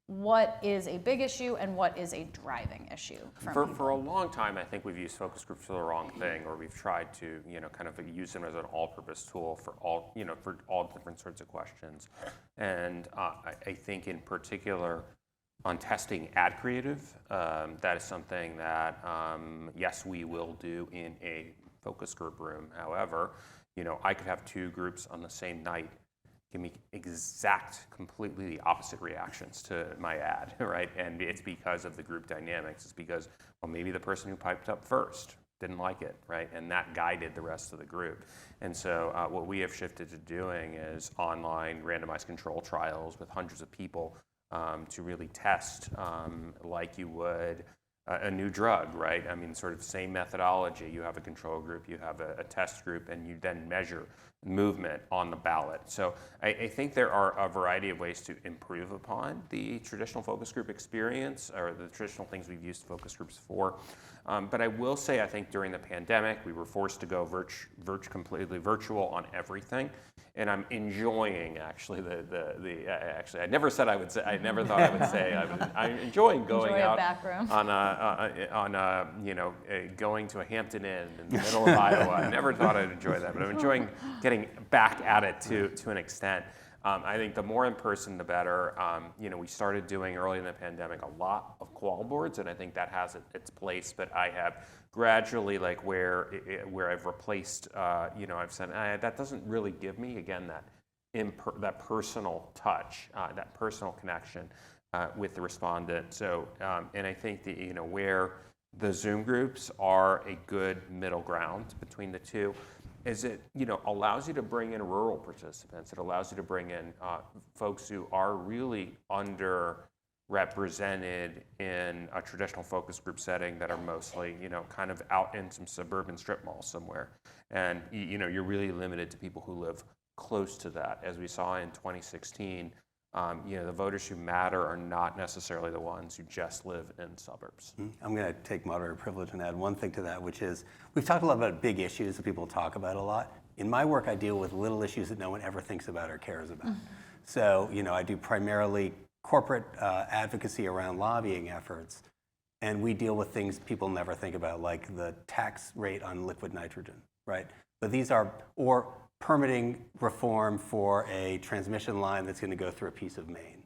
what is a big issue and what is a driving issue for a long time. I think we've used focus groups for the wrong thing, or we've tried to kind of use them as an all-purpose tool for all different sorts of questions. And I think in particular on testing ad creative, that is something that yes, we will do in a focus group room. However, I could have two groups on the same night give me completely the opposite reactions to my ad, right? And it's because of the group dynamics. It's because, well, maybe the person who piped up first didn't like it, right? And that guided the rest of the group. And so what we have shifted to doing is online randomized control trials with hundreds of people to really test like you would a new drug, right? I mean, sort of same methodology. You have a control group, you have a test group, and you then measure movement on the ballot. So I think there are a variety of ways to improve upon the traditional focus group experience, or the traditional things we've used focus groups for. But I will say, I think during the pandemic, we were forced to go completely virtual on everything. And I'm enjoying actually actually I never said I would say, I never thought I would say I'm enjoying going out going to a Hampton Inn in the middle of Iowa. I never thought I'd enjoy that, but I'm enjoying getting back at it to an extent. I think the more in person, the better. We started doing early in the pandemic a lot of qual boards, and I think that has its place. But I have gradually, like where I've replaced, I've said that doesn't really give me again that personal touch, that personal connection with the respondent. So, and I think that where the Zoom groups are a good middle ground between the two, is it allows you to bring in rural participants. It allows you to bring in folks who are really underrepresented in a traditional focus group setting that are mostly kind of out in some suburban strip malls somewhere. And you're really limited to people who live close to that. As we saw in 2016, the voters who matter are not necessarily the ones who just live in suburbs. I'm going to take moderator privilege and add one thing to that, which is we've talked a lot about big issues that people talk about a lot. In my work, I deal with little issues that no one ever thinks about or cares about. So, I do primarily corporate advocacy around lobbying efforts, and we deal with things people never think about, like the tax rate on liquid nitrogen, right? But these are, or permitting reform for a transmission line that's going to go through a piece of Maine,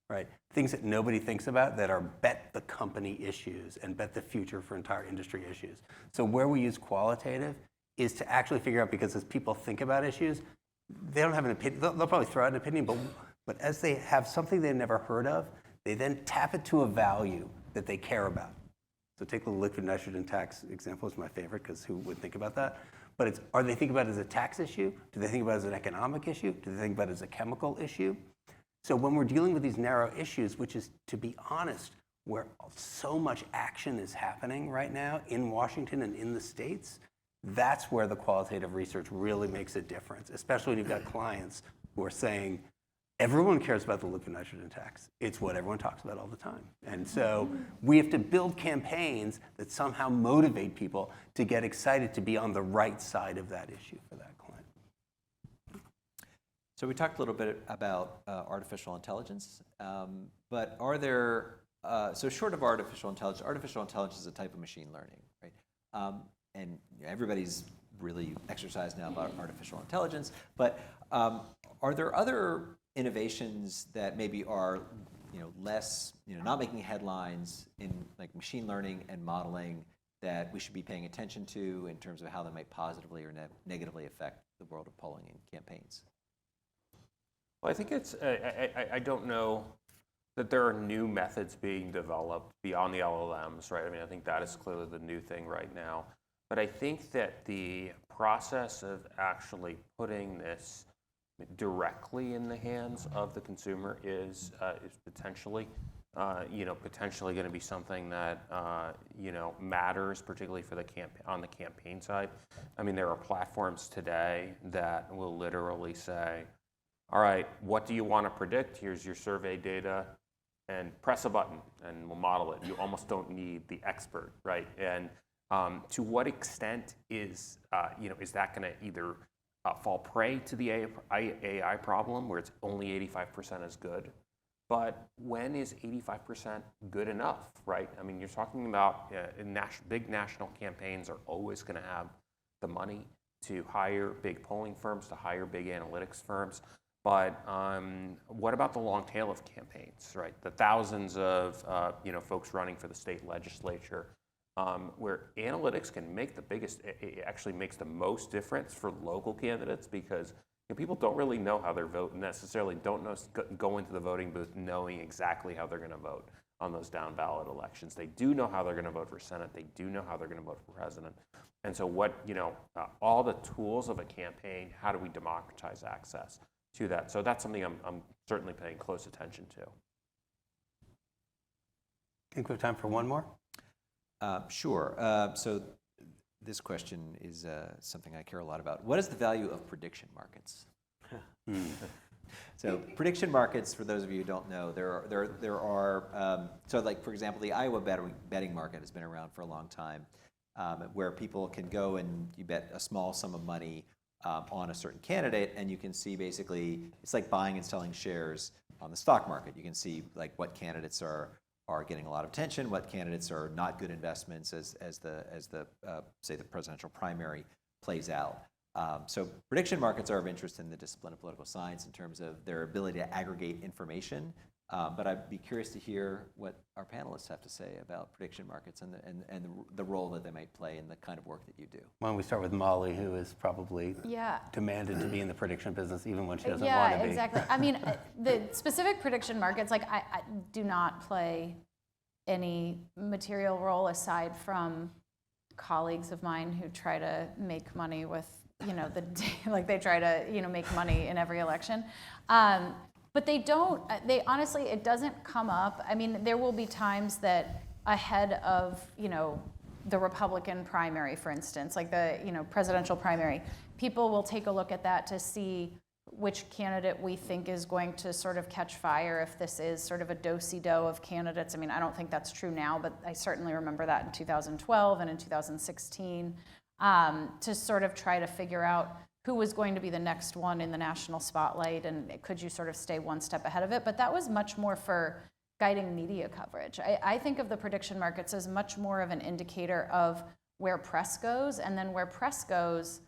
right? Things that nobody thinks about that are bet the company issues and bet the future for entire industry issues. So where we use qualitative is to actually figure out, because as people think about issues, they don't have an opinion. They'll probably throw out an opinion, but as they have something they've never heard of, they then tap it to a value that they care about. So take the liquid nitrogen tax example, is my favorite, because who would think about that? But are they thinking about it as a tax issue? Do they think about it as an economic issue? Do they think about it as a chemical issue? So when we're dealing with these narrow issues, which is, to be honest, where so much action is happening right now in Washington and in the states, that's where the qualitative research really makes a difference, especially when you've got clients who are saying, everyone cares about the liquid nitrogen tax. It's what everyone talks about all the time. And so we have to build campaigns that somehow motivate people to get excited to be on the right side of that issue for that client. So we talked a little bit about artificial intelligence, but are there, so short of artificial intelligence is a type of machine learning, right? And everybody's really exercised now about artificial intelligence, but are there other innovations that maybe are less, not making headlines in like machine learning and modeling that we should be paying attention to in terms of how they might positively or negatively affect the world of polling and campaigns? Well, I think it's, I don't know that there are new methods being developed beyond the LLMs, right? I mean, I think that is clearly the new thing right now. But I think that the process of actually putting this directly in the hands of the consumer is potentially, potentially going to be something that, matters, particularly for on the campaign side. I mean, there are platforms today that will literally say, all right, what do you want to predict? Here's your survey data, and press a button, and we'll model it. You almost don't need the expert, right? And to what extent is that going to either fall prey to the AI problem, where it's only 85% as good? But when is 85% good enough, right? I mean, you're talking about big national campaigns are always going to have the money to hire big polling firms, to hire big analytics firms. But what about the long tail of campaigns, right? The thousands of folks running for the state legislature, where analytics can make the biggest, it actually makes the most difference for local candidates, because people don't really know how they're voting, necessarily don't go into the voting booth knowing exactly how they're going to vote on those down ballot elections. They do know how they're going to vote for Senate. They do know how they're going to vote for president. And so all the tools of a campaign, how do we democratize access to that? So that's something I'm certainly paying close attention to. I think we have time for one more. Sure. So this question is something I care a lot about. What is the value of prediction markets? So prediction markets, for those of you who don't know, there are so like, for example, the Iowa betting market has been around for a long time, where people can go and you bet a small sum of money on a certain candidate, and you can see basically, it's like buying and selling shares on the stock market. You can see like what candidates are getting a lot of attention, what candidates are not good investments as the say the presidential primary plays out. So prediction markets are of interest in the discipline of political science in terms of their ability to aggregate information. But I'd be curious to hear what our panelists have to say about prediction markets and the role that they might play in the kind of work that you do. Why don't we start with Molly, who is probably demanded to be in the prediction business even when she doesn't want to be. Yeah, exactly. I mean, the specific prediction markets, like I do not play any material role aside from colleagues of mine who try to make money with, like they try to, make money in every election. But they honestly, it doesn't come up. I mean, there will be times that ahead of, the Republican primary, for instance, like the, presidential primary, people will take a look at that to see which candidate we think is going to sort of catch fire, if this is sort of a do-si-do of candidates. I mean, I don't think that's true now, but I certainly remember that in 2012 and in 2016, to sort of try to figure out who was going to be the next one in the national spotlight, and could you sort of stay one step ahead of it? But that was much more for guiding media coverage. I think of the prediction markets as much more of an indicator of where press goes, and then where press goes,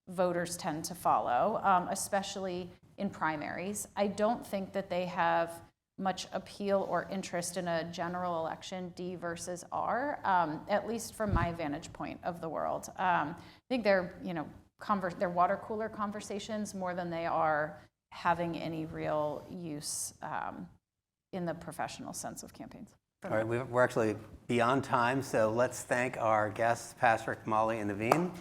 voters tend to follow, especially in primaries. I don't think that they have much appeal or interest in a general election, D versus R, at least from my vantage point of the world. I think they're, they're water cooler conversations more than they are having any real use in the professional sense of campaigns. All right, we're actually beyond time, so let's thank our guests, Patrick, Molly, and Naveen.